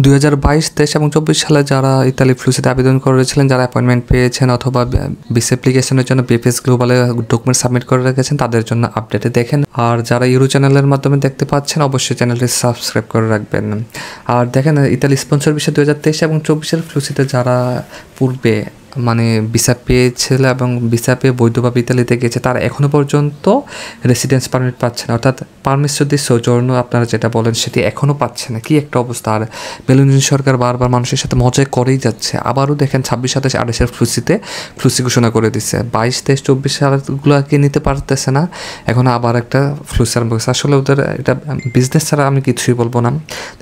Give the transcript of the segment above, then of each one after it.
2022, 23 এবং 24 সালে যারা ইতালি ফ্লুসিতে আবেদন করেছিলেন, যারা অ্যাপয়েন্টমেন্ট পেয়েছেন অথবা ভিসা অ্যাপ্লিকেশনের জন্য বিএফএস গ্লোবালে ডকুমেন্ট সাবমিট করে রেখেছেন, তাদের জন্য আপডেটে দেখেন। আর যারা ইউরো চ্যানেলের মাধ্যমে দেখতে পাচ্ছেন, অবশ্যই চ্যানেলটি সাবস্ক্রাইব করে রাখবেন। আর দেখেন, ইতালি স্পন্সর ভিসা 2023 এবং 24 ফ্লুসিতে যারা পূর্বে ভিসা পেয়েছিল এবং ভিসা পেয়ে বৈধভাবে ইতালিতে গেছে, তারা এখনও পর্যন্ত রেসিডেন্স পারমিট পাচ্ছে না, অর্থাৎ পারমিশন দি সোজর্নো আপনারা যেটা বলেন সেটি এখনও পাচ্ছে না। কি একটা অবস্থা! আর মেলোনি সরকার বারবার মানুষের সাথে মজা করেই যাচ্ছে। আবারও দেখেন 26, 27, 28 ফ্লুসিতে ফ্লুসি ঘোষণা করে দিচ্ছে। 22, 23, 24 সালগুলোকে নিতে পারতেছে না, এখন আবার একটা ফ্লুসি আরম্ভ করছে। আসলে ওদের এটা বিজনেস ছাড়া আমি কিছুই বলবো না।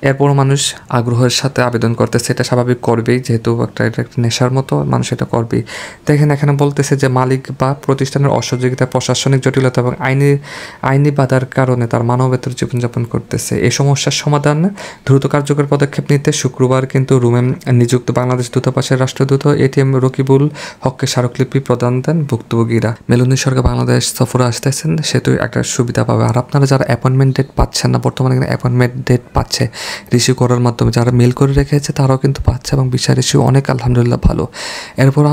এরপরও মানুষ আগ্রহের সাথে আবেদন করতেছে, এটা স্বাভাবিক করবেই, যেহেতু এটা একটা নেশার মতো, মানুষ এটা করবেই। দেখেন, এখানে বলতেছে যে মালিক বা প্রতিষ্ঠানের অসহযোগিতা, প্রশাসনিক জটিলতা এবং আইনি বাধার কারণে তার মানবেতর জীবনযাপন করতেছে। এই সমস্যার সমাধান দ্রুত কার্যকর পদক্ষেপ নিতে শুক্রবার কিন্তু রোমে নিযুক্ত বাংলাদেশ দূতাবাসের রাষ্ট্রদূত এটিএম রকিবুল হককে স্মারকলিপি প্রদান দেন ভুক্তভোগীরা। মেলোনি সরকার বাংলাদেশ সফরে আসতেছেন, সেহেতু একটা সুবিধা পাবে। আর আপনারা যারা অ্যাপয়েন্টমেন্ট ডেট পাচ্ছেন না, বর্তমানে কিন্তু অ্যাপয়েন্টমেন্ট ডেট পাচ্ছে রিসিভ করার মাধ্যমে, যারা মেল করে রেখেছে তারাও কিন্তু পাচ্ছে এবং ভিসা রিসিভ অনেক আলহামদুলিল্লাহ ভালো। এরপর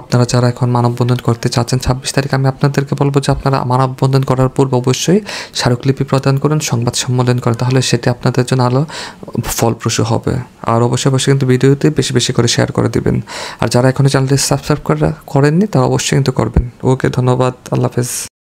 আপনারা যারা এখন মানববন্ধন করতে চাচ্ছেন 26 তারিখ, আমি আপনাদেরকে বলবো যে আপনারা মানববন্ধন করার পূর্বে অবশ্যই স্মারকলিপি প্রদান করুন, সংবাদ সম্মেলন করেন, তাহলে সেটি আপনাদের জন্য আরও ফলপ্রসূ হবে। আর অবশ্যই কিন্তু ভিডিওতে বেশি বেশি করে শেয়ার করে দিবেন। আর যারা এখনও চ্যানেলটি সাবস্ক্রাইব করেননি, তারা অবশ্যই কিন্তু করবেন। ওকে, ধন্যবাদ, আল্লাহ হাফেজ।